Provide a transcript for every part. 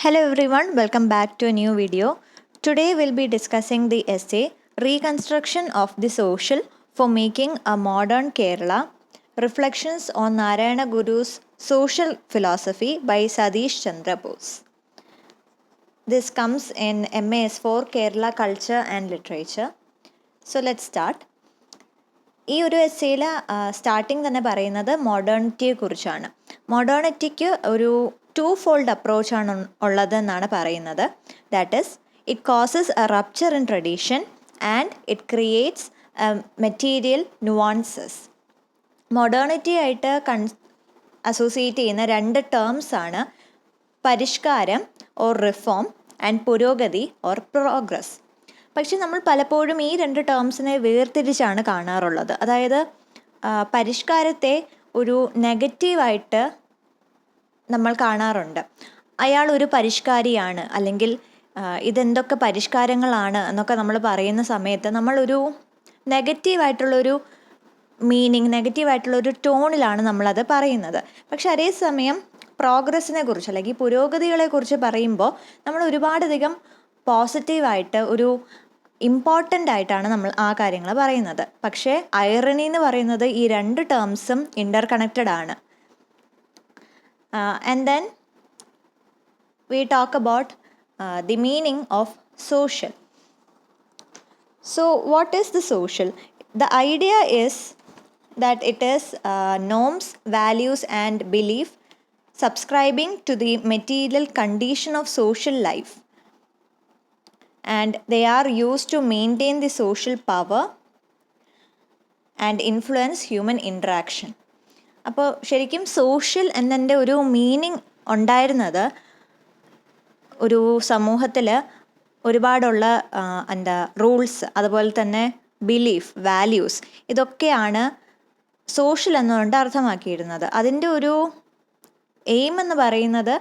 Hello everyone, welcome back to a new video. Today we'll be discussing the essay Reconstruction of the Social for Making a Modern Kerala, Reflections on Narayana Guru's Social Philosophy by Satish Chandra Bose. This comes in MAS4 Kerala Culture and Literature. So let's start. ഈ ഒരു എസ്സേയിൽ starting തന്നെ പറയുന്നത് മോഡേണിറ്റിയെ കുറിച്ചാണ്. മോഡേണിറ്റിക്ക് ഒരു to fold അപ്രോച്ചാണ് ഉള്ളതെന്നാണ് പറയുന്നത്. That is it causes A rupture in tradition and it creates material nuances. Modernity ആയിട്ട് associate ചെയ്യുന്ന രണ്ട് ടേംസാണ് പരിഷ്കാരം ഓർ റിഫോം ആൻഡ് പുരോഗതി ഓർ പ്രോഗ്രസ്. പക്ഷെ നമ്മൾ പലപ്പോഴും ഈ രണ്ട് ടേംസിനെ വേർതിരിച്ചാണ് കാണാറുള്ളത്. അതായത് പരിഷ്കാരത്തെ ഒരു നെഗറ്റീവായിട്ട് നമ്മൾ കാണാറുണ്ട്. അയാൾ ഒരു പരിഷ്കാരിയാണ്, അല്ലെങ്കിൽ ഇതെന്തൊക്കെ പരിഷ്കാരങ്ങളാണ് എന്നൊക്കെ നമ്മൾ പറയുന്ന സമയത്ത് നമ്മളൊരു നെഗറ്റീവായിട്ടുള്ളൊരു മീനിങ്, നെഗറ്റീവായിട്ടുള്ളൊരു ടോണിലാണ് നമ്മളത് പറയുന്നത്. പക്ഷെ അതേസമയം പ്രോഗ്രസ്സിനെ കുറിച്ച് അല്ലെങ്കിൽ പുരോഗതികളെക്കുറിച്ച് പറയുമ്പോൾ നമ്മൾ ഒരുപാടധികം പോസിറ്റീവായിട്ട് ഒരു ഇമ്പോർട്ടൻ്റ് ആയിട്ടാണ് നമ്മൾ ആ കാര്യങ്ങൾ പറയുന്നത്. പക്ഷേ ഐറണി എന്ന് പറയുന്നത് ഈ രണ്ട് ടേംസും ഇൻ്റർ കണക്റ്റഡ് ആണ്. And then we talk about the meaning of social. So what is the social? The idea is that it is norms, values and belief subscribing to the material condition of social life, and they are used to maintain the social power and influence human interaction. അപ്പോൾ ശരിക്കും social എന്നതിൻ്റെ ഒരു meaning ഉണ്ടായിരുന്നത് ഒരു സമൂഹത്തിൽ ഒരുപാടുള്ള rules, അതുപോലെ തന്നെ belief, values, ഇതൊക്കെയാണ് സോഷ്യൽ എന്നുകൊണ്ട് അർത്ഥമാക്കിയിരുന്നത്. അതിൻ്റെ ഒരു എയിം എന്ന് പറയുന്നത്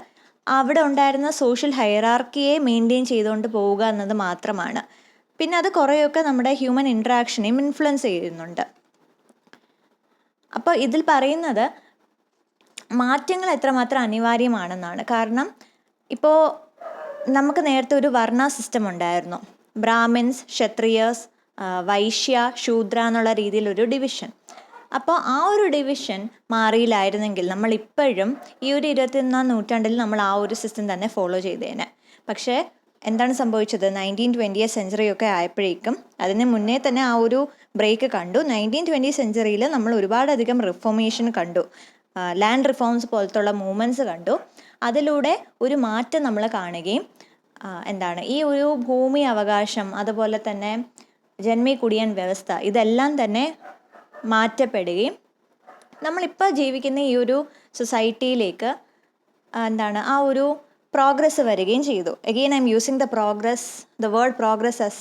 അവിടെ ഉണ്ടായിരുന്ന സോഷ്യൽ ഹൈറാർക്കിയെ മെയിൻറ്റെയിൻ ചെയ്തുകൊണ്ട് പോവുക എന്നത് മാത്രമാണ്. പിന്നെ അത് കുറേയൊക്കെ നമ്മുടെ ഹ്യൂമൻ ഇൻട്രാക്ഷനെയും ഇൻഫ്ലുവൻസ് ചെയ്യുന്നുണ്ട്. അപ്പോൾ ഇതിൽ പറയുന്നത് മാറ്റങ്ങൾ എത്രമാത്രം അനിവാര്യമാണെന്നാണ്. കാരണം ഇപ്പോൾ നമുക്ക് നേരത്തെ ഒരു വർണ്ണ സിസ്റ്റം ഉണ്ടായിരുന്നു. ബ്രാഹ്മിൻസ്, ക്ഷത്രിയേഴ്സ്, വൈശ്യ, ശൂദ്ര എന്നുള്ള രീതിയിലൊരു ഡിവിഷൻ. അപ്പോൾ ആ ഒരു ഡിവിഷൻ മാറിയില്ലായിരുന്നെങ്കിൽ നമ്മളിപ്പോഴും ഈ ഒരു 21-ാം നൂറ്റാണ്ടിൽ നമ്മൾ ആ ഒരു സിസ്റ്റം തന്നെ ഫോളോ ചെയ്തേനെ. പക്ഷേ എന്താണ് സംഭവിച്ചത്? 1920th സെഞ്ച്വറി ഒക്കെ ആയപ്പോഴേക്കും, അതിന് മുന്നേ തന്നെ ആ ഒരു ബ്രേക്ക് കണ്ടു. 1920th സെഞ്ച്വറിയിൽ നമ്മൾ ഒരുപാടധികം റിഫോർമേഷൻ കണ്ടു, ലാൻഡ് റിഫോംസ് പോലത്തുള്ള മൂവ്മെൻറ്റ്സ് കണ്ടു. അതിലൂടെ ഒരു മാറ്റം നമ്മൾ കാണുകയും ഈ ഒരു ഭൂമി അവകാശം, അതുപോലെ തന്നെ ജന്മി കുടിയൻ വ്യവസ്ഥ, ഇതെല്ലാം തന്നെ മാറ്റപ്പെടുകയും നമ്മളിപ്പോൾ ജീവിക്കുന്ന ഈ ഒരു സൊസൈറ്റിയിലേക്ക് ആ ഒരു പ്രോഗ്രസ് വരികയും ചെയ്തു. Again I M using the word progress as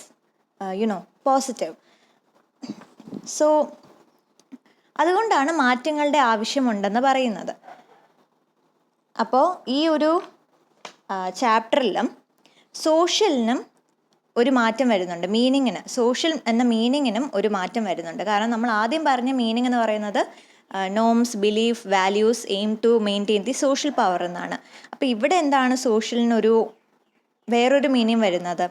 positive. So അതുകൊണ്ടാണ് മാറ്റങ്ങളുടെ ആവശ്യമുണ്ടെന്ന് പറയുന്നത്. അപ്പോൾ ഈ ഒരു ചാപ്റ്ററിലും സോഷ്യലിനും ഒരു മാറ്റം വരുന്നുണ്ട്. മീനിങ്ങിന്, സോഷ്യൽ എന്ന മീനിങ്ങിനും ഒരു മാറ്റം വരുന്നുണ്ട്. കാരണം നമ്മൾ ആദ്യം പറഞ്ഞ മീനിങ് എന്ന് പറയുന്നത് norms, belief, values aim to maintain the social power എന്നാണ്. അപ്പോൾ ഇവിടെ എന്താണ് സോഷ്യലിനൊരു വേറൊരു മീനിങ് വരുന്നത്?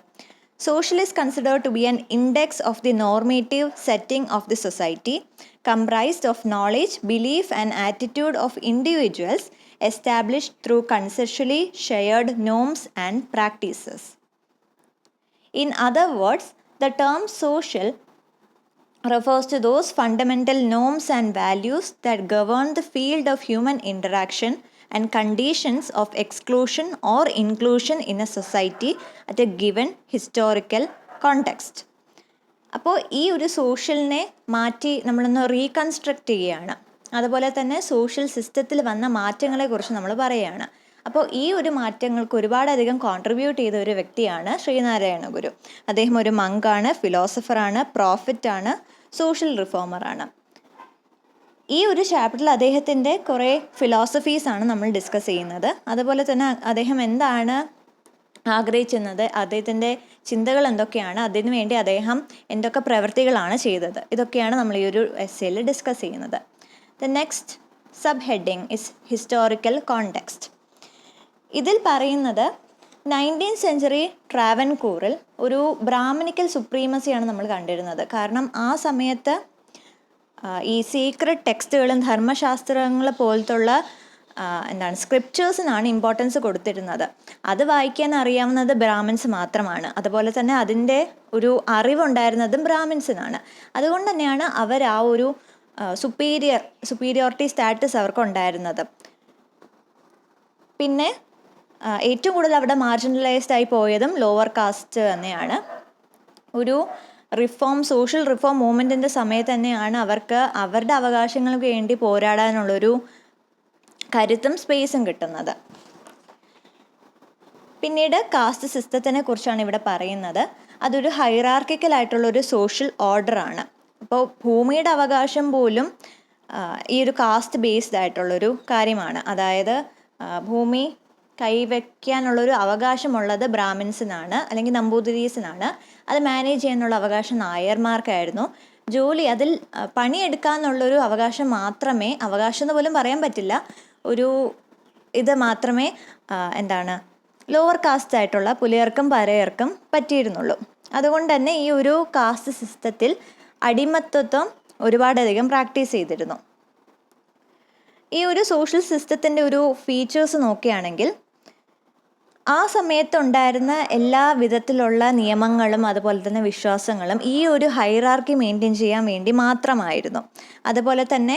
Social is considered to be an index of the normative setting of the society comprised of knowledge, belief and attitude of individuals established through consensually shared norms and practices. In other words, the term social refers to those fundamental norms and values that govern the field of human interaction and conditions of exclusion or inclusion in a society at a given historical context. അപ്പോൾ ഈ ഒരു സോഷ്യലിനെ മാറ്റി നമ്മളൊന്ന് reconstruct ചെയ്യുകയാണ്. അതുപോലെ തന്നെ social സിസ്റ്റത്തിൽ വന്ന മാറ്റങ്ങളെക്കുറിച്ച് നമ്മൾ പറയുകയാണ്. അപ്പോൾ ഈ ഒരു മാറ്റങ്ങൾക്ക് ഒരുപാടധികം കോൺട്രിബ്യൂട്ട് ചെയ്ത ഒരു വ്യക്തിയാണ് ശ്രീനാരായണ ഗുരു. അദ്ദേഹം ഒരു മങ്കാണ്, ഫിലോസഫറാണ്, പ്രോഫിറ്റാണ്, സോഷ്യൽ റിഫോമറാണ്. ഈ ഒരു ചാപ്റ്ററിൽ അദ്ദേഹത്തിൻ്റെ കുറേ ഫിലോസഫീസാണ് നമ്മൾ ഡിസ്കസ് ചെയ്യുന്നത്. അതുപോലെ തന്നെ അദ്ദേഹം എന്താണ് ആഗ്രഹിച്ചിരുന്നത്, അദ്ദേഹത്തിൻ്റെ ചിന്തകൾ എന്തൊക്കെയാണ്, അതിനു വേണ്ടി അദ്ദേഹം എന്തൊക്കെ പ്രവൃത്തികളാണ് ചെയ്തത്, ഇതൊക്കെയാണ് നമ്മൾ ഈ ഒരു എസ്സേയിൽ ഡിസ്കസ് ചെയ്യുന്നത്. The next sub heading is historical context. ഇതിൽ പറയുന്നത് 19th സെഞ്ച്വറി ട്രാവൻകൂറിൽ ഒരു ബ്രാഹ്മണിക്കൽ സുപ്രീമസിയാണ് നമ്മൾ കണ്ടിരുന്നത്. കാരണം ആ സമയത്ത് ഈ സീക്രട്ട് ടെക്സ്റ്റുകളും ധർമ്മശാസ്ത്രങ്ങൾ പോലത്തുള്ള സ്ക്രിപ്റ്റേഴ്സിനാണ് ഇമ്പോർട്ടൻസ് കൊടുത്തിരുന്നത്. അത് വായിക്കാൻ അറിയാവുന്നത് ബ്രാഹ്മിൻസ് മാത്രമാണ്. അതുപോലെ തന്നെ അതിൻ്റെ ഒരു അറിവുണ്ടായിരുന്നതും ബ്രാഹ്മിൻസിനാണ്. അതുകൊണ്ട് തന്നെയാണ് അവർ ആ ഒരു സുപ്പീരിയോറിറ്റി സ്റ്റാറ്റസ് അവർക്കുണ്ടായിരുന്നത്. പിന്നെ ഏറ്റവും കൂടുതൽ അവിടെ മാർജിനലൈസ്ഡ് ആയി പോയതും ലോവർ കാസ്റ്റ് തന്നെയാണ്. ഒരു സോഷ്യൽ റിഫോം മൂവ്മെൻറ്റിൻ്റെ സമയത്ത് തന്നെയാണ് അവർക്ക് അവരുടെ അവകാശങ്ങൾക്ക് വേണ്ടി പോരാടാനുള്ളൊരു കരുത്തും സ്പേസും കിട്ടുന്നത്. പിന്നീട് കാസ്റ്റ് സിസ്റ്റത്തിനെ കുറിച്ചാണ് ഇവിടെ പറയുന്നത്. അതൊരു ഹൈറാർക്കിക്കലായിട്ടുള്ളൊരു സോഷ്യൽ ഓർഡറാണ്. അപ്പോൾ ഭൂമിയുടെ അവകാശം പോലും ഈ ഒരു കാസ്റ്റ് ബേസ്ഡ് ആയിട്ടുള്ളൊരു കാര്യമാണ്. അതായത് ഭൂമി കൈവയ്ക്കാനുള്ളൊരു അവകാശമുള്ളത് ബ്രാഹ്മിൻസിനാണ് അല്ലെങ്കിൽ നമ്പൂതിരീസിനാണ്. അത് മാനേജ് ചെയ്യാനുള്ള അവകാശം നായർമാർക്കായിരുന്നു. ജോലി അതിൽ പണിയെടുക്കാന്നുള്ളൊരു അവകാശം മാത്രമേ, അവകാശം എന്ന് പോലും പറയാൻ പറ്റില്ല, ഇത് മാത്രമേ ലോവർ കാസ്റ്റ് ആയിട്ടുള്ള പുലയർക്കും പരയർക്കും പറ്റിയിരുന്നുള്ളൂ. അതുകൊണ്ട് തന്നെ ഈ ഒരു കാസ്റ്റ് സിസ്റ്റത്തിൽ അടിമത്വം ഒരുപാടധികം പ്രാക്ടീസ് ചെയ്തിരുന്നു. ഈ ഒരു സോഷ്യൽ സിസ്റ്റത്തിൻ്റെ ഒരു ഫീച്ചേഴ്സ് നോക്കുകയാണെങ്കിൽ ആ സമയത്തുണ്ടായിരുന്ന എല്ലാ വിധത്തിലുള്ള നിയമങ്ങളും അതുപോലെ തന്നെ വിശ്വാസങ്ങളും ഈ ഒരു ഹൈറാർക്കി മെയിൻറ്റെയിൻ ചെയ്യാൻ വേണ്ടി മാത്രമായിരുന്നു. അതുപോലെ തന്നെ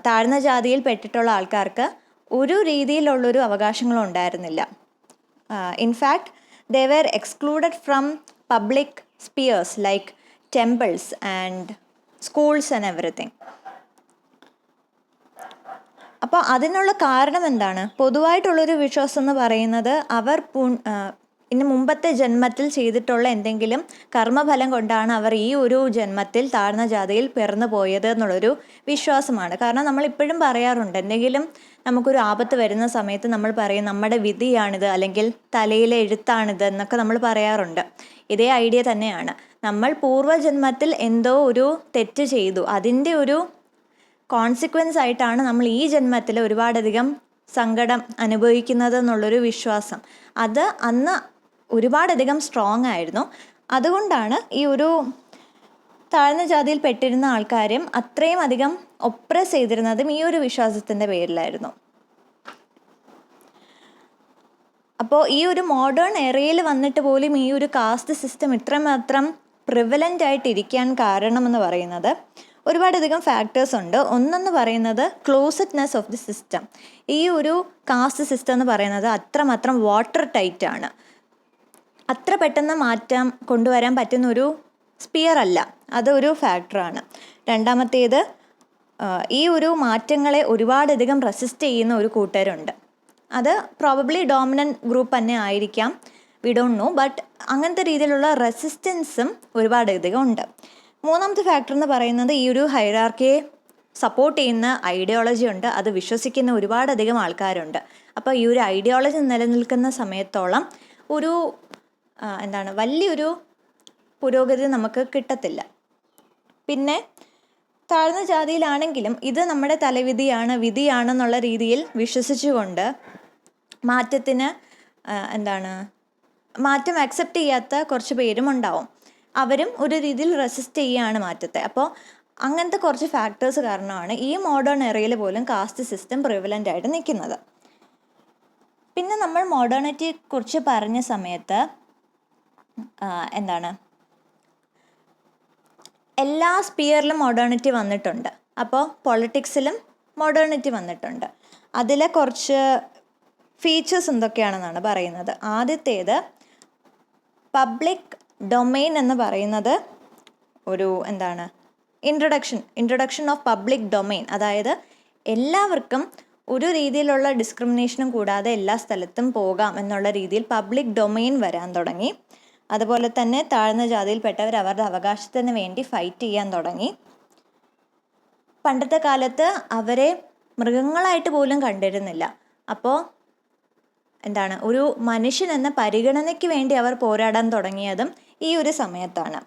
താഴ്ന്ന ജാതിയിൽ പെട്ടിട്ടുള്ള ആൾക്കാർക്ക് ഒരു രീതിയിലുള്ളൊരു അവകാശങ്ങളും ഉണ്ടായിരുന്നില്ല. In fact they were excluded from public spheres like temples and schools and everything. അപ്പോൾ അതിനുള്ള കാരണം എന്താണ്? പൊതുവായിട്ടുള്ളൊരു വിശ്വാസം എന്ന് പറയുന്നത് അവർ ഇനി മുമ്പത്തെ ജന്മത്തിൽ ചെയ്തിട്ടുള്ള എന്തെങ്കിലും കർമ്മഫലം കൊണ്ടാണ് അവർ ഈ ഒരു ജന്മത്തിൽ താഴ്ന്ന ജാതിയിൽ പിറന്നു പോയത് എന്നുള്ളൊരു വിശ്വാസമാണ്. കാരണം നമ്മളിപ്പോഴും പറയാറുണ്ട്, എന്തെങ്കിലും നമുക്കൊരു ആപത്ത് വരുന്ന സമയത്ത് നമ്മൾ പറയും നമ്മുടെ വിധിയാണിത് അല്ലെങ്കിൽ തലയിലെ എഴുത്താണിത് എന്നൊക്കെ നമ്മൾ പറയാറുണ്ട്. ഇതേ ഐഡിയ തന്നെയാണ്. നമ്മൾ പൂർവ്വജന്മത്തിൽ എന്തോ ഒരു തെറ്റ് ചെയ്തു, അതിൻ്റെ ഒരു കോൺസിക്വൻസ് ആയിട്ടാണ് നമ്മൾ ഈ ജന്മത്തിൽ ഒരുപാടധികം സങ്കടം അനുഭവിക്കുന്നത് എന്നുള്ളൊരു വിശ്വാസം. അത് അന്ന് ഒരുപാടധികം സ്ട്രോങ് ആയിരുന്നു. അതുകൊണ്ടാണ് ഈ ഒരു താഴ്ന്ന ജാതിയിൽ പെട്ടിരുന്ന ആൾക്കാരും അത്രയും അധികം ഒപ്രസ് ചെയ്തിരുന്നതും ഈ ഒരു വിശ്വാസത്തിൻ്റെ പേരിലായിരുന്നു. അപ്പോൾ ഈ ഒരു മോഡേൺ എറയിൽ വന്നിട്ട് പോലും ഈ ഒരു കാസ്റ്റ് സിസ്റ്റം ഇത്രമാത്രം പ്രിവലൻ്റ് ആയിട്ടിരിക്കാൻ കാരണമെന്ന് പറയുന്നത് ഒരുപാടധികം ഫാക്ടേഴ്സ് ഉണ്ട്. ഒന്നെന്ന് പറയുന്നത് ക്ലോസഡ്നെസ് ഓഫ് ദി സിസ്റ്റം. ഈ ഒരു കാസ്റ്റ് സിസ്റ്റം എന്ന് പറയുന്നത് അത്രമാത്രം വാട്ടർ ടൈറ്റ് ആണ്. അത്ര പെട്ടെന്ന് മാറ്റം കൊണ്ടുവരാൻ പറ്റുന്നൊരു സ്പിയർ അല്ല, അതൊരു ഫാക്ടറാണ്. രണ്ടാമത്തേത്, ഈ ഒരു മാറ്റങ്ങളെ ഒരുപാടധികം റെസിസ്റ്റ് ചെയ്യുന്ന ഒരു കൂട്ടരുണ്ട്. അത് പ്രോബബ്ലി ഡോമിനൻ്റ് ഗ്രൂപ്പ് തന്നെ ആയിരിക്കാം, വി ഡോണ്ട് നോ. ബട്ട് അങ്ങനത്തെ രീതിയിലുള്ള റെസിസ്റ്റൻസും ഒരുപാടധികം ഉണ്ട്. മൂന്നാമത്തെ ഫാക്ടർ എന്ന് പറയുന്നത് ഈ ഒരു ഹൈറാർക്കിയെ സപ്പോർട്ട് ചെയ്യുന്ന ഐഡിയോളജി ഉണ്ട്, അത് വിശ്വസിക്കുന്ന ഒരുപാടധികം ആൾക്കാരുണ്ട്. അപ്പോൾ ഈ ഒരു ഐഡിയോളജി നിലനിൽക്കുന്ന സമയത്തോളം ഒരു വലിയൊരു പുരോഗതി നമുക്ക് കിട്ടത്തില്ല. പിന്നെ താഴ്ന്ന ജാതിയിലാണെങ്കിലും ഇത് നമ്മുടെ തലവിധിയാണ്, വിധിയാണെന്നുള്ള രീതിയിൽ വിശ്വസിച്ചുകൊണ്ട് മാറ്റത്തിന് മാറ്റം അക്സെപ്റ്റ് ചെയ്യാത്ത കുറച്ച് പേരും ഉണ്ടാവും. അവരും ഒരു രീതിയിൽ റെസിസ്റ്റ് ചെയ്യുകയാണ് മാറ്റത്തെ. അപ്പോൾ അങ്ങനത്തെ കുറച്ച് ഫാക്ടേഴ്സ് കാരണമാണ് ഈ മോഡേൺ എറയിൽ പോലും കാസ്റ്റ് സിസ്റ്റം പ്രിവലൻ്റ് ആയിട്ട് നിൽക്കുന്നത്. പിന്നെ നമ്മൾ മോഡേണിറ്റിയെ കുറിച്ച് പറഞ്ഞ സമയത്ത് എല്ലാ സ്പിയറിലും മോഡേണിറ്റി വന്നിട്ടുണ്ട്. അപ്പോൾ പൊളിറ്റിക്സിലും മോഡേണിറ്റി വന്നിട്ടുണ്ട്. അതിലെ കുറച്ച് ഫീച്ചേഴ്സ് എന്തൊക്കെയാണെന്നാണ് പറയുന്നത്. ആദ്യത്തേത്, പബ്ലിക് ഡൊമെയിൻ എന്ന് പറയുന്നത് ഒരു ഇൻട്രൊഡക്ഷൻ ഓഫ് പബ്ലിക് ഡൊമെയിൻ. അതായത് എല്ലാവർക്കും ഒരു രീതിയിലുള്ള ഡിസ്ക്രിമിനേഷനും കൂടാതെ എല്ലാ സ്ഥലത്തും പോകാം എന്നുള്ള രീതിയിൽ പബ്ലിക് ഡൊമെയിൻ വരാൻ തുടങ്ങി. അതുപോലെ തന്നെ താഴ്ന്ന ജാതിയിൽപ്പെട്ടവർ അവരുടെ അവകാശത്തിന് വേണ്ടി ഫൈറ്റ് ചെയ്യാൻ തുടങ്ങി. പണ്ടത്തെ കാലത്ത് അവരെ മൃഗങ്ങളായിട്ട് പോലും കണ്ടിരുന്നില്ല. അപ്പോൾ ഒരു മനുഷ്യൻ എന്ന പരിഗണനയ്ക്ക് വേണ്ടി അവർ പോരാടാൻ തുടങ്ങിയതും ഈ ഒരു സമയത്താണ്.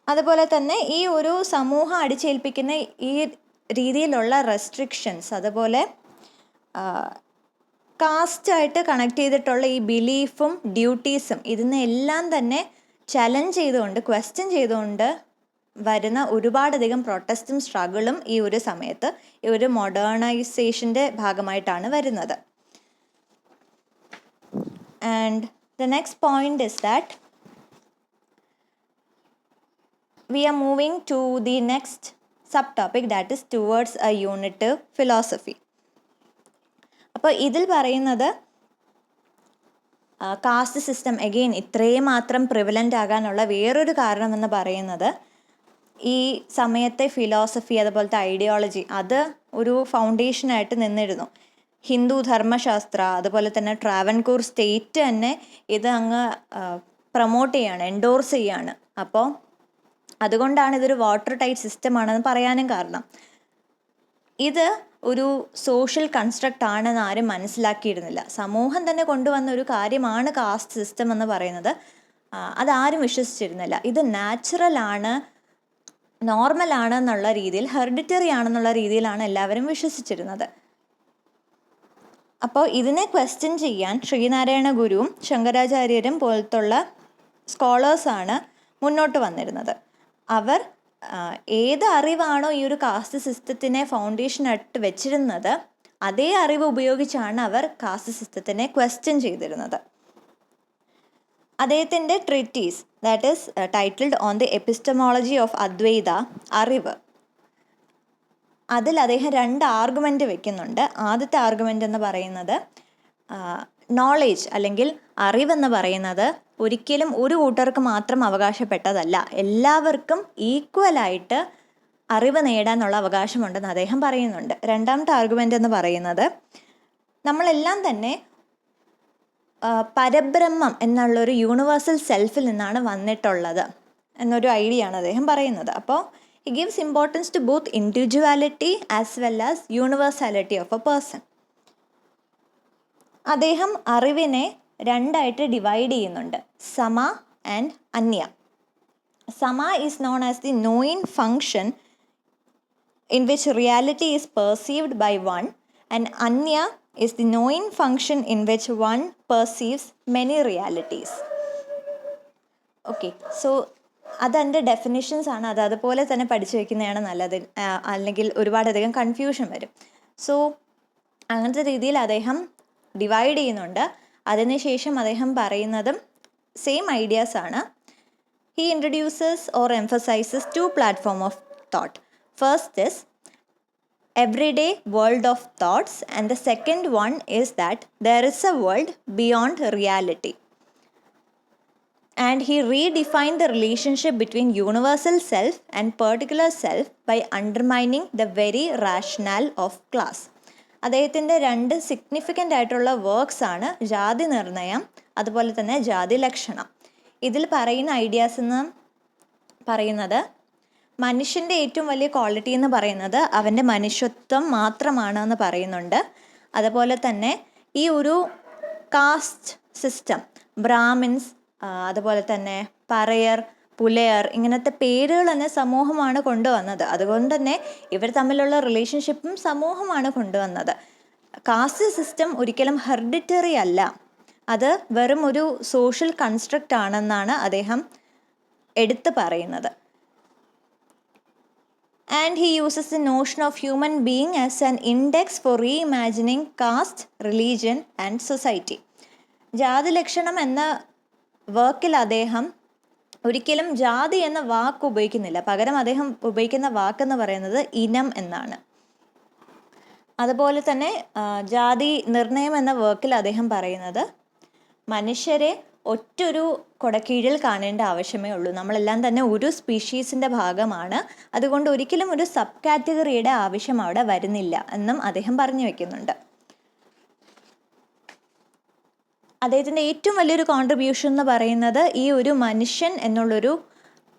അതുപോലെ തന്നെ ഈ ഒരു സമൂഹം അടിച്ചേൽപ്പിക്കുന്ന ഈ രീതിയിലുള്ള റെസ്ട്രിക്ഷൻസ്, അതുപോലെ കാസ്റ്റായിട്ട് കണക്ട് ചെയ്തിട്ടുള്ള ഈ ബിലീഫും ഡ്യൂട്ടീസും ഇതിനെല്ലാം തന്നെ ചലഞ്ച് ചെയ്തുകൊണ്ട്, ക്വസ്റ്റ്യൻ ചെയ്തുകൊണ്ട് വരുന്ന ഒരുപാടധികം പ്രൊട്ടസ്റ്റും സ്ട്രഗിളും ഈ ഒരു സമയത്ത് ഈ ഒരു മോഡേണൈസേഷൻ്റെ ഭാഗമായിട്ടാണ് വരുന്നത്. And the next point is that we are moving to the next subtopic, that is towards a unitive philosophy. അപ്പോൾ ഇതിൽ പറയുന്നത് കാസ്റ്റ് സിസ്റ്റം അഗെയിൻ ഇത്രയും മാത്രം പ്രിവലൻ്റ് ആകാനുള്ള വേറൊരു കാരണം എന്ന് പറയുന്നത് ഈ സമയത്തെ ഫിലോസഫി അതുപോലത്തെ ഐഡിയോളജി അത് ഒരു ഫൗണ്ടേഷനായിട്ട് നിന്നിരുന്നു. ഹിന്ദു ധർമ്മശാസ്ത്ര അതുപോലെ തന്നെ ട്രാവൻകൂർ സ്റ്റേറ്റ് തന്നെ ഇത് അങ്ങ് പ്രൊമോട്ട് ചെയ്യാണ്, എൻഡോഴ്സ് ചെയ്യാണ്. അപ്പോൾ അതുകൊണ്ടാണ് ഇതൊരു വാട്ടർ ടൈറ്റ് സിസ്റ്റമാണെന്ന് പറയാനും കാരണം. ഇത് ഒരു സോഷ്യൽ കൺസ്ട്രക്റ്റ് ആണെന്ന് ആരും മനസ്സിലാക്കിയിരുന്നില്ല. സമൂഹം തന്നെ കൊണ്ടുവന്ന ഒരു കാര്യമാണ് കാസ്റ്റ് സിസ്റ്റം എന്ന് പറയുന്നത്. അതാരും വിശ്വസിച്ചിരുന്നില്ല. ഇത് നാച്ചുറൽ ആണ്, നോർമൽ ആണ് എന്നുള്ള രീതിയിൽ, ഹെറിഡിറ്ററി ആണെന്നുള്ള രീതിയിലാണ് എല്ലാവരും വിശ്വസിച്ചിരുന്നത്. അപ്പോൾ ഇതിനെ ക്വസ്റ്റ്യൻ ചെയ്യാൻ ശ്രീനാരായണ ഗുരുവും ശങ്കരാചാര്യരും പോലത്തുള്ള സ്കോളേഴ്സാണ് മുന്നോട്ട് വന്നിരുന്നത്. അവർ ഏത് അറിവാണോ ഈ ഒരു കാസ്റ്റ് സിസ്റ്റത്തിനെ ഫൗണ്ടേഷനായിട്ട് വെച്ചിരുന്നത് അതേ അറിവ് ഉപയോഗിച്ചാണ് അവർ കാസ്റ്റ് സിസ്റ്റത്തിനെ ക്വസ്റ്റ്യൻ ചെയ്തിരുന്നത്. അദ്ദേഹത്തിൻ്റെ treatise that is titled on the epistemology of Advaita, അറിവ്, അതിൽ അദ്ദേഹം 2 ആർഗ്യുമെൻ്റ് വെക്കുന്നുണ്ട്. ആദ്യത്തെ ആർഗ്യുമെൻ്റ് എന്ന് പറയുന്നത് നോളേജ് അല്ലെങ്കിൽ അറിവെന്ന് പറയുന്നത് ഒരിക്കലും ഒരു കൂട്ടർക്ക് മാത്രം അവകാശപ്പെട്ടതല്ല, എല്ലാവർക്കും ഈക്വലായിട്ട് അറിവ് നേടാനുള്ള അവകാശമുണ്ടെന്ന് അദ്ദേഹം പറയുന്നുണ്ട്. രണ്ടാമത്തെ ആർഗ്യുമെൻ്റ് എന്ന് പറയുന്നത് നമ്മളെല്ലാം തന്നെ പരബ്രഹ്മം എന്നുള്ളൊരു യൂണിവേഴ്സൽ സെൽഫിൽ നിന്നാണ് വന്നിട്ടുള്ളത് എന്നൊരു ഐഡിയ ആണ് അദ്ദേഹം പറയുന്നത്. അപ്പോൾ he gives importance to both individuality as well as universality of a person. അദ്ദേഹം അറിവിനെ 2ആയിട്ട് ഡിവൈഡ് ചെയ്യുന്നുണ്ട്, സമ and anya. Sama is known as the knowing function in which reality is perceived by one and anya is the knowing function in which one perceives many realities. Okay, so അതെൻ്റെ definitions ആണ്. അത് അതുപോലെ തന്നെ പഠിച്ചു വയ്ക്കുന്നതാണ് നല്ലത്, അല്ലെങ്കിൽ ഒരുപാടധികം കൺഫ്യൂഷൻ വരും. സോ അങ്ങനത്തെ രീതിയിൽ അദ്ദേഹം ഡിവൈഡ് ചെയ്യുന്നുണ്ട്. അതിനുശേഷം അദ്ദേഹം പറയുന്നതും സെയിം ഐഡിയാസ് ആണ്. He introduces or emphasises 2 platform of thought. First is everyday world of thoughts and the second one is that there is a world beyond reality. And he redefined the relationship between universal self and particular self by undermining the very rationale of class. അദ്ദേഹത്തിൻ്റെ 2 significant ആയിട്ടുള്ള works ആണ് ജാതി നിർണയം അതുപോലെ തന്നെ ജാതി ലക്ഷണം. ഇതിൽ പറയുന്ന ഐഡിയാസ് എന്ന് പറയുന്നത് മനുഷ്യൻ്റെ ഏറ്റവും വലിയ ക്വാളിറ്റി എന്ന് പറയുന്നത് അവൻ്റെ മനുഷ്യത്വം മാത്രമാണ് എന്ന് പറയുന്നുണ്ട്. അതുപോലെ തന്നെ ഈ ഒരു കാസ്റ്റ് സിസ്റ്റം, ബ്രാഹ്മിൻസ് അതുപോലെ തന്നെ പറയർ, പുലയർ, ഇങ്ങനത്തെ പേരുകൾ തന്നെ സമൂഹമാണ് കൊണ്ടുവന്നത്. അതുകൊണ്ട് തന്നെ ഇവർ തമ്മിലുള്ള റിലേഷൻഷിപ്പും സമൂഹമാണ് കൊണ്ടുവന്നത്. കാസ്റ്റ് സിസ്റ്റം ഒരിക്കലും ഹെറിഡിറ്ററി അല്ല, അത് വെറും ഒരു സോഷ്യൽ കൺസ്ട്രക്റ്റ് ആണെന്നാണ് അദ്ദേഹം എടുത്തു പറയുന്നത്. And he uses the notion of human being as an index for reimagining caste, religion and society. ജാതി ലക്ഷണം എന്ന വർക്കിൽ അദ്ദേഹം ഒരിക്കലും ജാതി എന്ന വാക്ക് ഉപയോഗിക്കുന്നില്ല, പകരം അദ്ദേഹം ഉപയോഗിക്കുന്ന വാക്കെന്ന് പറയുന്നത് ഇനം എന്നാണ്. അതുപോലെ തന്നെ ജാതി നിർണയം എന്ന വർക്കിൽ അദ്ദേഹം പറയുന്നത് മനുഷ്യരെ ഒറ്റൊരു കൊടക്കീഴിൽ കാണേണ്ട ആവശ്യമേ ഉള്ളൂ, നമ്മളെല്ലാം തന്നെ ഒരു സ്പീഷീസിൻ്റെ ഭാഗമാണ്, അതുകൊണ്ട് ഒരിക്കലും ഒരു സബ് കാറ്റഗറിയുടെ ആവശ്യം അവിടെ വരുന്നില്ല എന്നും അദ്ദേഹം പറഞ്ഞു വെക്കുന്നുണ്ട്. അദ്ദേഹത്തിൻ്റെ ഏറ്റവും വലിയൊരു കോൺട്രിബ്യൂഷൻ എന്ന് പറയുന്നത് ഈ ഒരു മനുഷ്യൻ എന്നുള്ളൊരു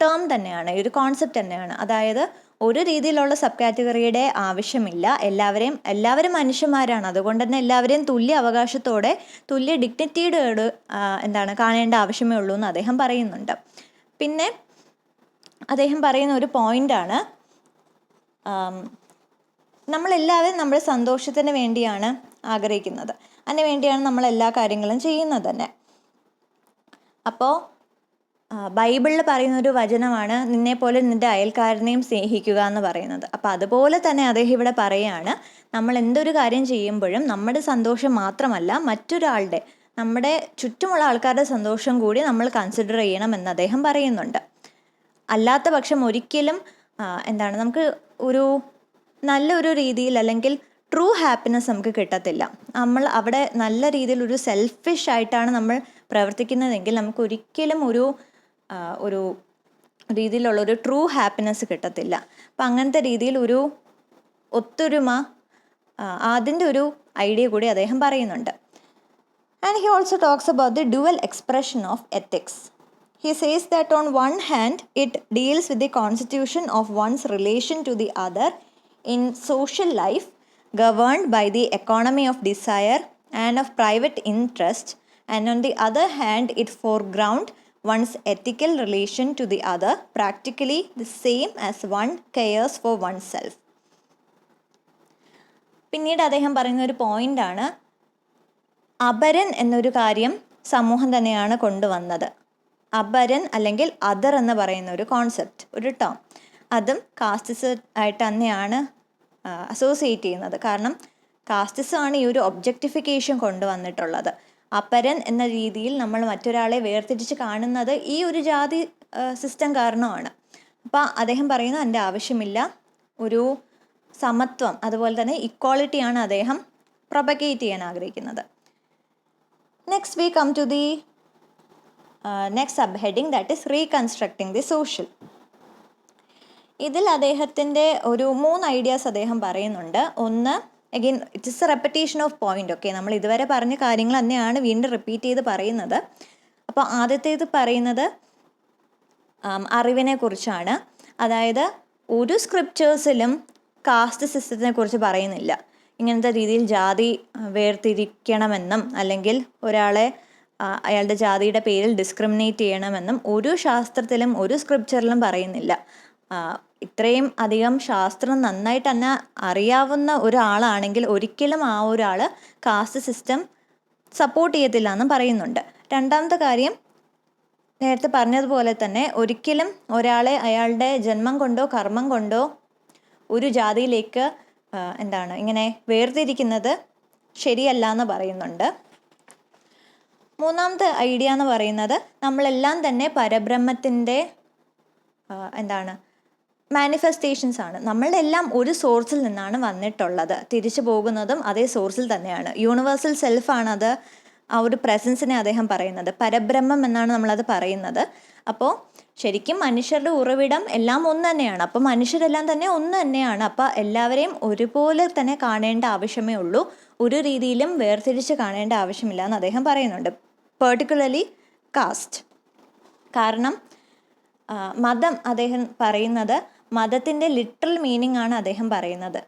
ടേം തന്നെയാണ്, ഈ ഒരു കോൺസെപ്റ്റ് തന്നെയാണ്. അതായത് ഒരു രീതിയിലുള്ള സബ് കാറ്റഗറിയുടെ ആവശ്യമില്ല, എല്ലാവരും മനുഷ്യന്മാരാണ്, അതുകൊണ്ട് തന്നെ എല്ലാവരെയും തുല്യ അവകാശത്തോടെ തുല്യ ഡിഗ്നിറ്റിയോട് കാണേണ്ട ആവശ്യമേ ഉള്ളൂ എന്ന് അദ്ദേഹം പറയുന്നുണ്ട്. പിന്നെ അദ്ദേഹം പറയുന്ന ഒരു പോയിൻ്റാണ്, നമ്മളെല്ലാവരും നമ്മുടെ സന്തോഷത്തിന് വേണ്ടിയാണ് ആഗ്രഹിക്കുന്നത്. അതിന് വേണ്ടിയാണ് നമ്മൾ എല്ലാ കാര്യങ്ങളും ചെയ്യുന്നത് തന്നെ. അപ്പോൾ ബൈബിളിൽ പറയുന്ന ഒരു വചനമാണ് നിന്നെപ്പോലെ നിൻ്റെ അയൽക്കാരനെയും സ്നേഹിക്കുക എന്ന് പറയുന്നത്. അപ്പോൾ അതുപോലെ തന്നെ അദ്ദേഹം ഇവിടെ പറയുകയാണ്, നമ്മൾ എന്തൊരു കാര്യം ചെയ്യുമ്പോഴും നമ്മുടെ സന്തോഷം മാത്രമല്ല മറ്റൊരാളുടെ, നമ്മുടെ ചുറ്റുമുള്ള ആൾക്കാരുടെ സന്തോഷം കൂടി നമ്മൾ കൺസിഡർ ചെയ്യണമെന്ന് അദ്ദേഹം പറയുന്നുണ്ട്. അല്ലാത്ത പക്ഷം ഒരിക്കലും നമുക്ക് ഒരു നല്ലൊരു രീതിയിൽ അല്ലെങ്കിൽ ട്രൂ ഹാപ്പിനെസ് നമുക്ക് കിട്ടത്തില്ല. നമ്മൾ അവിടെ നല്ല രീതിയിൽ ഒരു സെൽഫിഷ് ആയിട്ടാണ് നമ്മൾ പ്രവർത്തിക്കുന്നതെങ്കിൽ നമുക്ക് ഒരിക്കലും ഒരു രീതിയിലുള്ളൊരു ട്രൂ ഹാപ്പിനെസ് കിട്ടത്തില്ല. അപ്പം അങ്ങനത്തെ രീതിയിൽ ഒരു ഒത്തൊരുമ, അതിൻ്റെ ഒരു ഐഡിയ കൂടി അദ്ദേഹം പറയുന്നുണ്ട്. And he also talks about the dual expression of ethics. He says that on one hand, it deals with the constitution of one's relation to the other in social life, governed by the economy of desire and of private interest, and on the other hand, it foregrounds one's ethical relation to the other, practically the same as one cares for oneself. പിന്നീട് അദ്ദേഹം പറയുന്ന ഒരു പോയിൻ്റാണ്, അപരൻ എന്നൊരു കാര്യം സമൂഹം തന്നെയാണ് കൊണ്ടുവന്നത്. അപരൻ അല്ലെങ്കിൽ അതർ എന്ന് പറയുന്ന ഒരു കോൺസെപ്റ്റ്, ഒരു ടേം, അതും കാസ്റ്റിസ് ആയിട്ട് തന്നെയാണ് അസോസിയേറ്റ് ചെയ്യുന്നത്. കാരണം കാസ്റ്റിസമാണ് ഈ ഒരു ഒബ്ജക്റ്റിഫിക്കേഷൻ കൊണ്ടുവന്നിട്ടുള്ളത്. അപരൻ എന്ന രീതിയിൽ നമ്മൾ മറ്റൊരാളെ വേർതിരിച്ച് കാണുന്നത് ഈ ഒരു ജാതി സിസ്റ്റം കാരണമാണ്. അപ്പോൾ അദ്ദേഹം പറയുന്നു അതിൻ്റെ ആവശ്യമില്ല, ഒരു സമത്വം അതുപോലെ തന്നെ ഇക്വാളിറ്റിയാണ് അദ്ദേഹം പ്രൊപ്പഗേറ്റ് ചെയ്യാൻ ആഗ്രഹിക്കുന്നത്. Next we come to the next sub heading, that is reconstructing the social. ഇതിൽ അദ്ദേഹത്തിൻ്റെ ഒരു 3 ഐഡിയാസ് അദ്ദേഹം പറയുന്നുണ്ട്. ഒന്ന്, again it is a repetition of point. Okay, നമ്മൾ ഇതുവരെ പറഞ്ഞ കാര്യങ്ങൾ തന്നെയാണ് വീണ്ടും റിപ്പീറ്റ് ചെയ്ത് പറയുന്നത്. അപ്പോൾ ആദ്യത്തേത് പറയുന്നത് അറിവിനെ കുറിച്ചാണ്. അതായത് ഒരു സ്ക്രിപ്റ്റേഴ്സിലും കാസ്റ്റ് സിസ്റ്റത്തിനെ കുറിച്ച് പറയുന്നില്ല. ഇങ്ങനത്തെ രീതിയിൽ ജാതി വേർതിരിക്കണമെന്നും അല്ലെങ്കിൽ ഒരാളെ അയാളുടെ ജാതിയുടെ പേരിൽ ഡിസ്ക്രിമിനേറ്റ് ചെയ്യണമെന്നും ഒരു ശാസ്ത്രത്തിലും ഒരു സ്ക്രിപ്ചറിലും പറയുന്നില്ല. ഇത്രയും അധികം ശാസ്ത്രം നന്നായിട്ട് തന്നെ അറിയാവുന്ന ഒരാളാണെങ്കിൽ ഒരിക്കലും ആ ഒരാൾ കാസ്റ്റ് സിസ്റ്റം സപ്പോർട്ട് ചെയ്യത്തില്ല എന്നും പറയുന്നുണ്ട്. രണ്ടാമത്തെ കാര്യം, നേരത്തെ പറഞ്ഞതുപോലെ തന്നെ ഒരിക്കലും ഒരാളെ അയാളുടെ ജന്മം കൊണ്ടോ കർമ്മം കൊണ്ടോ ഒരു ജാതിയിലേക്ക് ഇങ്ങനെ വേർതിരിക്കുന്നത് ശരിയല്ല എന്ന് പറയുന്നുണ്ട്. മൂന്നാമത്തെ ഐഡിയ എന്ന് പറയുന്നത്, നമ്മളെല്ലാം തന്നെ പരബ്രഹ്മത്തിൻ്റെ മാനിഫെസ്റ്റേഷൻസ് ആണ്. നമ്മളുടെ എല്ലാം ഒരു സോഴ്സിൽ നിന്നാണ് വന്നിട്ടുള്ളത്, തിരിച്ചു പോകുന്നതും അതേ സോഴ്സിൽ തന്നെയാണ്. യൂണിവേഴ്സൽ സെൽഫാണ് അത്, ആ ഒരു പ്രസൻസിനെ അദ്ദേഹം പറയുന്നത്. പരബ്രഹ്മം എന്നാണ് നമ്മളത് പറയുന്നത്. അപ്പോൾ ശരിക്കും മനുഷ്യരുടെ ഉറവിടം എല്ലാം ഒന്ന് തന്നെയാണ്. അപ്പോൾ മനുഷ്യരെല്ലാം തന്നെ ഒന്ന് തന്നെയാണ്. അപ്പോൾ എല്ലാവരെയും ഒരുപോലെ തന്നെ കാണേണ്ട ആവശ്യമേ ഉള്ളൂ, ഒരു രീതിയിലും വേർതിരിച്ച് കാണേണ്ട ആവശ്യമില്ല എന്ന് അദ്ദേഹം പറയുന്നുണ്ട്. Particularly caste. കാരണം മതം, അദ്ദേഹം പറയുന്നത് മതത്തിൻ്റെ ലിറ്ററൽ മീനിങ് ആണ് അദ്ദേഹം പറയുന്നത്.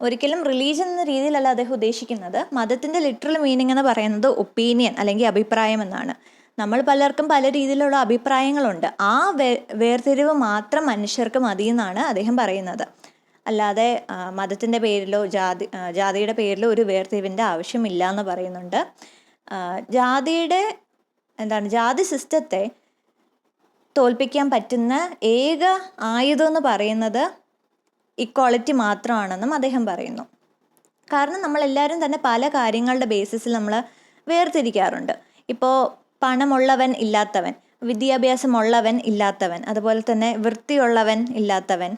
ഒരിക്കലും റിലീജിയൻ എന്ന രീതിയിലല്ല അദ്ദേഹം ഉദ്ദേശിക്കുന്നത്. മതത്തിൻ്റെ ലിറ്ററൽ മീനിങ് എന്ന് പറയുന്നത് ഒപ്പീനിയൻ അല്ലെങ്കിൽ അഭിപ്രായം എന്നാണ്. നമ്മൾ പലർക്കും പല രീതിയിലുള്ള അഭിപ്രായങ്ങളുണ്ട്. ആ വേർതിരിവ് മാത്രം മനുഷ്യർക്ക് മതി എന്നാണ് അദ്ദേഹം പറയുന്നത്. അല്ലാതെ മതത്തിൻ്റെ പേരിലോ ജാതിയുടെ പേരിലോ ഒരു വേർതിരിവിൻ്റെ ആവശ്യമില്ല എന്ന് പറയുന്നുണ്ട്. ജാതി സിസ്റ്റത്തെ തോൽപ്പിക്കാൻ പറ്റുന്ന ഏക ആയുധം എന്ന് പറയുന്നത് ഇക്വാളിറ്റി മാത്രമാണെന്നും അദ്ദേഹം പറയുന്നു. കാരണം നമ്മളെല്ലാവരും തന്നെ പല കാര്യങ്ങളുടെ ബേസിസിൽ നമ്മൾ വേർതിരിക്കാറുണ്ട്. ഇപ്പോൾ പണമുള്ളവൻ ഇല്ലാത്തവൻ, വിദ്യാഭ്യാസമുള്ളവൻ ഇല്ലാത്തവൻ, അതുപോലെ തന്നെ വൃത്തിയുള്ളവൻ ഇല്ലാത്തവൻ,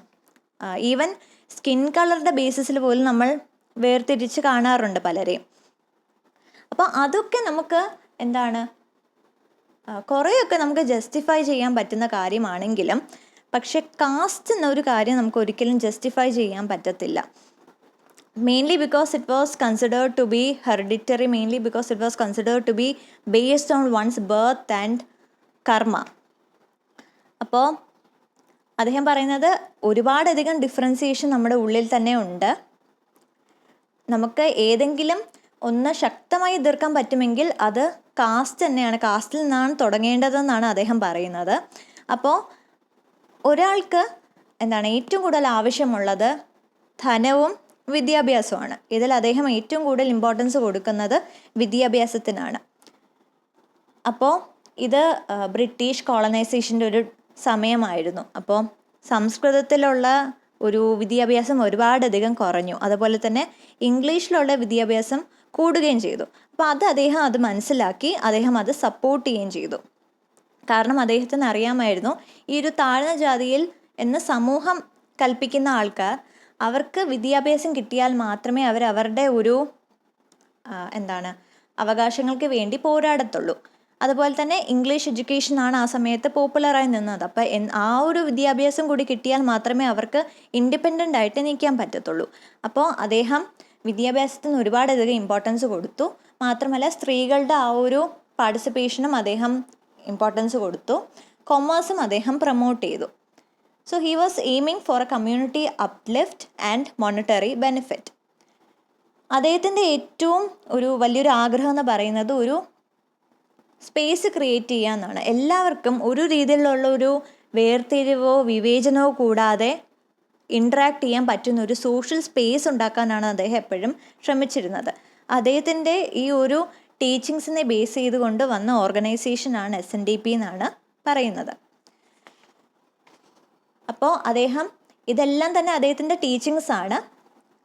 ഈവൻ സ്കിൻ കളറുടെ ബേസിസിൽ പോലും നമ്മൾ വേർതിരിച്ച് കാണാറുണ്ട് പലരെയും. അപ്പോൾ അതൊക്കെ നമുക്ക് കുറേയൊക്കെ നമുക്ക് ജസ്റ്റിഫൈ ചെയ്യാൻ പറ്റുന്ന കാര്യമാണെങ്കിലും പക്ഷെ കാസ്റ്റ് എന്നൊരു കാര്യം നമുക്ക് ഒരിക്കലും ജസ്റ്റിഫൈ ചെയ്യാൻ പറ്റത്തില്ല. Mainly because it was considered to be hereditary, mainly because it was considered to be based on one's birth and karma. അപ്പോൾ അദ്ദേഹം പറയുന്നത് ഒരുപാടധികം ഡിഫറൻസിയേഷൻ നമ്മുടെ ഉള്ളിൽ തന്നെ ഉണ്ട്. നമുക്ക് ഏതെങ്കിലും ഒന്ന് ശക്തമായി എതിർക്കാൻ പറ്റുമെങ്കിൽ അത് കാസ്റ്റ് തന്നെയാണ്, കാസ്റ്റിൽ നിന്നാണ് തുടങ്ങേണ്ടതെന്നാണ് അദ്ദേഹം പറയുന്നത്. അപ്പോൾ ഒരാൾക്ക് ഏറ്റവും കൂടുതൽ ആവശ്യമുള്ളത് ധനവും വിദ്യാഭ്യാസമാണ്. ഇതിൽ അദ്ദേഹം ഏറ്റവും കൂടുതൽ ഇമ്പോർട്ടൻസ് കൊടുക്കുന്നത് വിദ്യാഭ്യാസത്തിനാണ്. അപ്പോൾ ഇത് ബ്രിട്ടീഷ് കോളനൈസേഷൻ്റെ ഒരു സമയമായിരുന്നു. അപ്പോൾ സംസ്കൃതത്തിലുള്ള ഒരു വിദ്യാഭ്യാസം ഒരുപാടധികം കുറഞ്ഞു. അതുപോലെ തന്നെ ഇംഗ്ലീഷിലുള്ള വിദ്യാഭ്യാസം കൂടുകയും ചെയ്തു. അപ്പോൾ അദ്ദേഹം അത് മനസ്സിലാക്കി അദ്ദേഹം അത് സപ്പോർട്ട് ചെയ്യുകയും ചെയ്തു. കാരണം അദ്ദേഹത്തിന് അറിയാമായിരുന്നു ഈ ഒരു താഴ്ന്ന ജാതിയിൽ എന്ന് സമൂഹം കൽപ്പിക്കുന്ന ആൾക്കാർ അവർക്ക് വിദ്യാഭ്യാസം കിട്ടിയാൽ മാത്രമേ അവരുടെ ഒരു അവകാശങ്ങൾക്ക് വേണ്ടി പോരാടത്തുള്ളൂ. അതുപോലെ തന്നെ ഇംഗ്ലീഷ് എഡ്യൂക്കേഷനാണ് ആ സമയത്ത് പോപ്പുലറായി നിന്നത്. അപ്പം ആ ഒരു വിദ്യാഭ്യാസം കൂടി കിട്ടിയാൽ മാത്രമേ അവർക്ക് ഇൻഡിപെൻഡൻ്റ് ആയിട്ട് നിൽക്കാൻ പറ്റത്തുള്ളൂ. അപ്പോൾ അദ്ദേഹം വിദ്യാഭ്യാസത്തിന് ഒരുപാടധികം ഇമ്പോർട്ടൻസ് കൊടുത്തു. മാത്രമല്ല സ്ത്രീകളുടെ ആ ഒരു പാർട്ടിസിപ്പേഷനും അദ്ദേഹം ഇമ്പോർട്ടൻസ് കൊടുത്തു. കൊമേഴ്സും അദ്ദേഹം പ്രൊമോട്ട് ചെയ്തു. So he was aiming for a community uplift and monetary benefit. അദ്ദേഹത്തിൻ്റെ ഏറ്റവും വലിയൊരു ആഗ്രഹം എന്ന് പറയുന്നത് ഒരു സ്പേസ് ക്രിയേറ്റ് ചെയ്യുക എന്നാണ്. എല്ലാവർക്കും ഒരു രീതിയിലുള്ള ഒരു വേർതിരിവോ വിവേചനമോ കൂടാതെ ഇൻട്രാക്ട് ചെയ്യാൻ പറ്റുന്ന ഒരു സോഷ്യൽ സ്പേസ് ഉണ്ടാക്കാനാണ് അദ്ദേഹം എപ്പോഴും ശ്രമിച്ചിരുന്നത്. അദ്ദേഹത്തിൻ്റെ ഈ ഒരു ടീച്ചിങ്സിനെ ബേസ് ചെയ്തുകൊണ്ട് വന്ന ഓർഗനൈസേഷനാണ് SNDP എന്നാണ് പറയുന്നത്. അപ്പോൾ ഇതെല്ലാം തന്നെ അദ്ദേഹത്തിൻ്റെ ടീച്ചിങ്സ് ആണ്.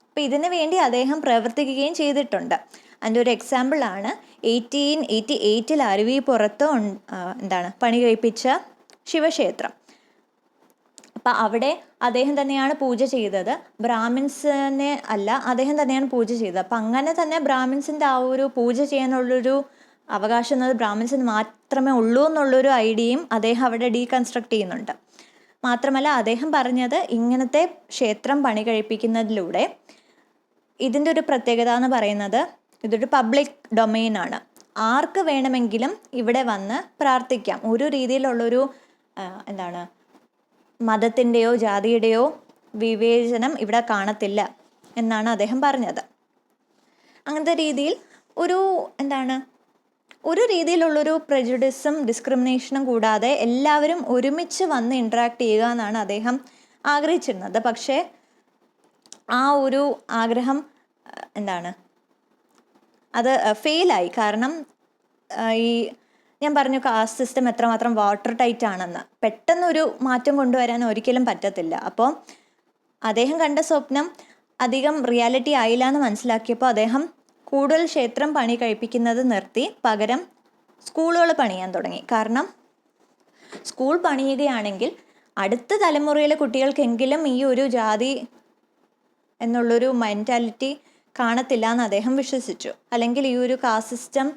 അപ്പോൾ ഇതിനു വേണ്ടി അദ്ദേഹം പ്രവർത്തിക്കുകയും ചെയ്തിട്ടുണ്ട്. അതിൻ്റെ ഒരു എക്സാമ്പിളാണ് 1888 അരുവിപ്പുറത്ത് പണി കഴിപ്പിച്ച ശിവക്ഷേത്രം. അപ്പം അവിടെ അദ്ദേഹം തന്നെയാണ് പൂജ ചെയ്തത്. ബ്രാഹ്മിൻസിനെ അല്ല, അദ്ദേഹം തന്നെയാണ് പൂജ ചെയ്തത്. അപ്പം അങ്ങനെ തന്നെ ബ്രാഹ്മിൻസിൻ്റെ ആ ഒരു പൂജ ചെയ്യാനുള്ളൊരു അവകാശം എന്നത് ബ്രാഹ്മിൻസിന് മാത്രമേ ഉള്ളൂ എന്നുള്ളൊരു ഐഡിയയും അദ്ദേഹം അവിടെ ഡീകൺസ്ട്രക്ട് ചെയ്യുന്നുണ്ട്. മാത്രമല്ല അദ്ദേഹം പറഞ്ഞത് ഇങ്ങനത്തെ ക്ഷേത്രം പണി കഴിപ്പിക്കുന്നതിലൂടെ ഇതിൻ്റെ ഒരു പ്രത്യേകത എന്ന് പറയുന്നത് ഇതൊരു പബ്ലിക് ഡൊമെയിനാണ്. ആർക്ക് വേണമെങ്കിലും ഇവിടെ വന്ന് പ്രാർത്ഥിക്കാം. ഒരു രീതിയിലുള്ളൊരു മതത്തിൻ്റെയോ ജാതിയുടെയോ വിവേചനം ഇവിടെ കാണത്തില്ല എന്നാണ് അദ്ദേഹം പറഞ്ഞത്. അങ്ങനത്തെ രീതിയിൽ ഒരു രീതിയിലുള്ളൊരു പ്രജുഡിസും ഡിസ്ക്രിമിനേഷനും കൂടാതെ എല്ലാവരും ഒരുമിച്ച് വന്ന് ഇൻട്രാക്ട് ചെയ്യുക എന്നാണ് അദ്ദേഹം ആഗ്രഹിച്ചിരുന്നത്. പക്ഷേ ആ ഒരു ആഗ്രഹം അത് ഫെയിലായി. കാരണം ഞാൻ പറഞ്ഞു കാസ്റ്റ് സിസ്റ്റം എത്രമാത്രം വാട്ടർ ടൈറ്റ് ആണെന്ന്. പെട്ടെന്നൊരു മാറ്റം കൊണ്ടുവരാൻ ഒരിക്കലും പറ്റത്തില്ല. അപ്പോൾ അദ്ദേഹം കണ്ട സ്വപ്നം അധികം റിയാലിറ്റി ആയില്ല എന്ന് മനസ്സിലാക്കിയപ്പോൾ അദ്ദേഹം കൂടുതൽ ക്ഷേത്രം പണി കഴിപ്പിക്കുന്നത് നിർത്തി പകരം സ്കൂളുകൾ പണിയാൻ തുടങ്ങി. കാരണം സ്കൂൾ പണിയുകയാണെങ്കിൽ അടുത്ത തലമുറയിലെ കുട്ടികൾക്കെങ്കിലും ഈ ഒരു ജാതി എന്നുള്ളൊരു മെൻറ്റാലിറ്റി കാണത്തില്ല എന്ന് അദ്ദേഹം വിശ്വസിച്ചു. അല്ലെങ്കിൽ ഈ ഒരു കാസ്റ്റ് സിസ്റ്റം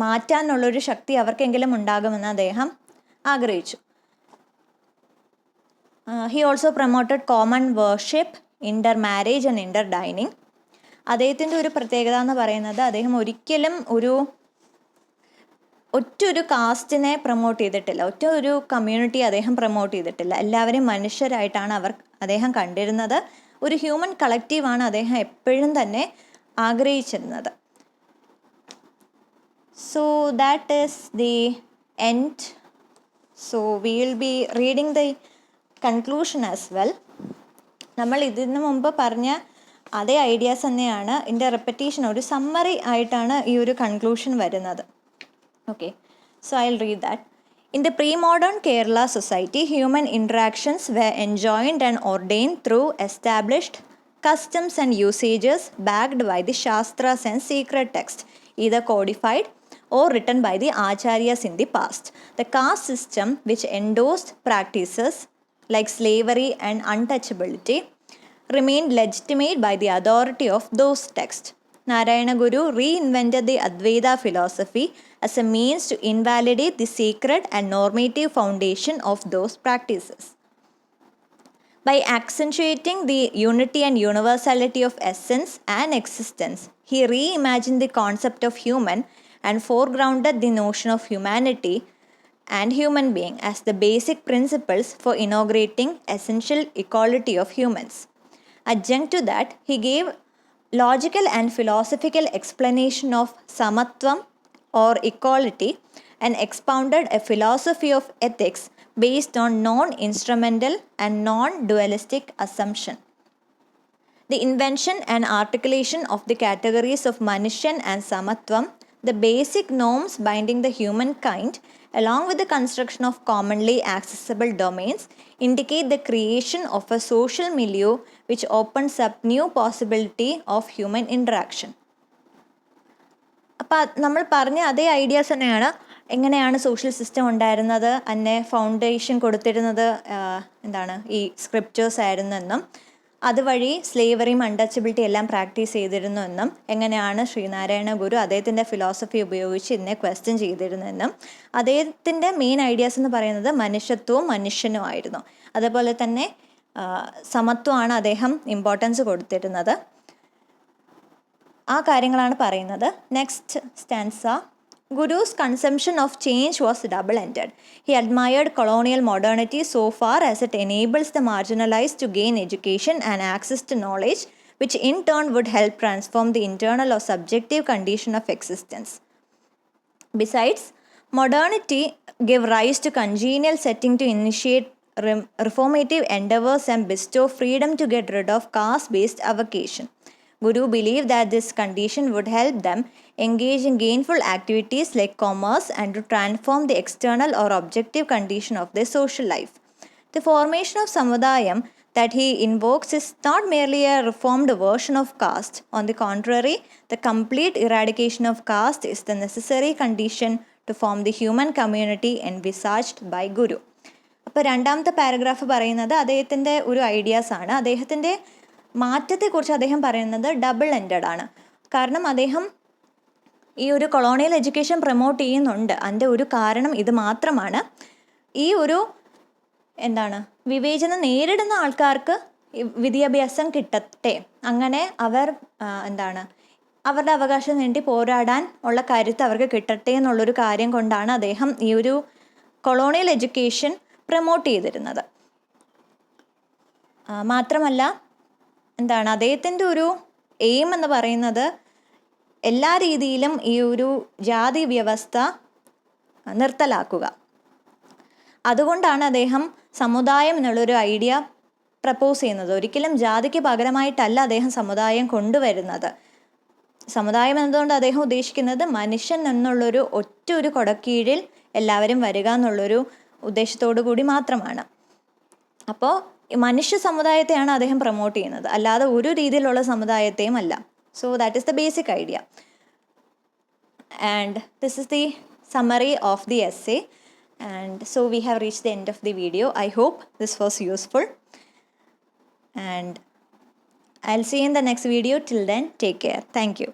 മാറ്റാനുള്ളൊരു ശക്തി അവർക്കെങ്കിലും ഉണ്ടാകുമെന്ന് അദ്ദേഹം ആഗ്രഹിച്ചു. He also promoted common worship, inter marriage and inter dining. അദ്ദേഹത്തിൻ്റെ ഒരു പ്രത്യേകത എന്ന് പറയുന്നത് അദ്ദേഹം ഒരിക്കലും ഒറ്റൊരു കാസ്റ്റിനെ പ്രൊമോട്ട് ചെയ്തിട്ടില്ല, ഒരു കമ്മ്യൂണിറ്റി അദ്ദേഹം പ്രൊമോട്ട് ചെയ്തിട്ടില്ല. എല്ലാവരെയും മനുഷ്യരായിട്ടാണ് അദ്ദേഹം കണ്ടിരുന്നത്. ഒരു ഹ്യൂമൻ കളക്റ്റീവാണ് അദ്ദേഹം എപ്പോഴും തന്നെ ആഗ്രഹിച്ചിരുന്നത്. So that is the end. So we will be reading the conclusion as well. നമ്മൾ ഇതിനു മുമ്പ് പറഞ്ഞ അതേ ഐഡിയാസ് തന്നെയാണ്. ഇതിൻ്റെ റെപ്പറ്റീഷൻ ഒരു സമ്മറി ആയിട്ടാണ് ഈ ഒരു കൺക്ലൂഷൻ വരുന്നത്. Okay, so I'll read that. In the pre-modern Kerala society, human interactions were enjoined and ordained through established customs and usages backed by the Shastras and sacred texts, either codified or written by the Acharyas in the past. The caste system, which endorsed practices like slavery and untouchability, remained legitimate by the authority of those texts. Narayana Guru reinvented the Advaita philosophy as a means to invalidate the sacred and normative foundation of those practices. By accentuating the unity and universality of essence and existence, he reimagined the concept of human and foregrounded the notion of humanity and human being as the basic principles for inaugurating essential equality of humans. Adjunct to that, he gave logical and philosophical explanation of samatvam or equality and expounded a philosophy of ethics based on non-instrumental and non-dualistic assumption. The invention and articulation of the categories of Manushan and Samatvam, the basic norms binding the humankind, along with the construction of commonly accessible domains, indicate the creation of a social milieu which opens up new possibility of human interaction. അപ്പോൾ നമ്മൾ പറഞ്ഞ അതേ ideas തന്നെയാണ്. എങ്ങനെയാണ് social system ഉണ്ടായിരുന്നത്, അതിനെ foundation കൊടുത്തിരുന്നത് ഈ സ്ക്രിപ്റ്റേഴ്സ് ആയിരുന്നെന്നും അതുവഴി സ്ലേവറിയും അൺടച്ചബിലിറ്റി എല്ലാം പ്രാക്ടീസ് ചെയ്തിരുന്നു എന്നും എങ്ങനെയാണ് ശ്രീനാരായണ ഗുരു അദ്ദേഹത്തിൻ്റെ ഫിലോസഫി ഉപയോഗിച്ച് ഇതിനെ ക്വസ്റ്റ്യൻ ചെയ്തിരുന്നെന്നും അദ്ദേഹത്തിൻ്റെ മെയിൻ ഐഡിയാസ് എന്ന് പറയുന്നത് മനുഷ്യത്വവും മനുഷ്യനും ആയിരുന്നു. അതുപോലെ തന്നെ സമത്വമാണ് അദ്ദേഹം ഇമ്പോർട്ടൻസ് കൊടുത്തിരുന്നത്. ആ കാര്യങ്ങളാണ് പറയുന്നത്. Next stanza. Guru's conception of change was double-ended. He admired colonial modernity so far as it enables the marginalized to gain education and access to knowledge, which in turn would help transform the internal or subjective condition of existence. Besides, modernity gave rise to congenial setting to initiate reformative endeavors and bestow freedom to get rid of caste-based avocation. Guru believed that this condition would help them engage in gainful activities like commerce and to transform the external or objective condition of their social life. The formation of Samudayam that he invokes is not merely a reformed version of caste. On the contrary, the complete eradication of caste is the necessary condition to form the human community envisaged by Guru. അപ്പോൾ രണ്ടാമത്തെ paragraph പറയുന്നത് അദ്ദേഹത്തിൻ്റെ ഒരു ഐഡിയാസാണ്. അദ്ദേഹത്തിൻ്റെ മാറ്റത്തെക്കുറിച്ച് അദ്ദേഹം പറയുന്നത് double ended ആണ്. കാരണം അദ്ദേഹം ഈ ഒരു കൊളോണിയൽ എഡ്യൂക്കേഷൻ പ്രൊമോട്ട് ചെയ്യുന്നുണ്ട്. അതിൻ്റെ ഒരു കാരണം ഇത് മാത്രമാണ്. ഈ ഒരു വിവേചനം നേരിടുന്ന ആൾക്കാർക്ക് വിദ്യാഭ്യാസം കിട്ടട്ടെ, അങ്ങനെ അവർ അവരുടെ അവകാശം വേണ്ടി പോരാടാൻ ഉള്ള കരുത്ത് അവർക്ക് കിട്ടട്ടെ എന്നുള്ളൊരു കാര്യം കൊണ്ടാണ് അദ്ദേഹം ഈ ഒരു കൊളോണിയൽ എഡ്യൂക്കേഷൻ പ്രൊമോട്ട് ചെയ്തിരുന്നത്. മാത്രമല്ല അദ്ദേഹത്തിൻ്റെ ഒരു എയിം എന്ന് പറയുന്നത് എല്ലാ രീതിയിലും ഈ ഒരു ജാതി വ്യവസ്ഥ നിർത്തലാക്കുക. അതുകൊണ്ടാണ് അദ്ദേഹം സമുദായം എന്നുള്ളൊരു ഐഡിയ പ്രപ്പോസ് ചെയ്യുന്നത്. ഒരിക്കലും ജാതിക്ക് പകരമായിട്ടല്ല അദ്ദേഹം സമുദായം കൊണ്ടുവരുന്നത്. സമുദായം എന്നതുകൊണ്ട് അദ്ദേഹം ഉദ്ദേശിക്കുന്നത് മനുഷ്യൻ എന്നുള്ളൊരു ഒരു കൊടക്കീഴിൽ എല്ലാവരും വരിക എന്നുള്ളൊരു ഉദ്ദേശത്തോടു കൂടി മാത്രമാണ്. അപ്പോൾ മനുഷ്യ സമുദായത്തെയാണ് അദ്ദേഹം പ്രൊമോട്ട് ചെയ്യുന്നത്, അല്ലാതെ ഒരു രീതിയിലുള്ള സമുദായത്തെയും അല്ല. So that is the basic idea. And this is the summary of the essay. And so we have reached the end of the video. I hope this was useful. And I'll see you in the next video. Till then, take care. Thank you.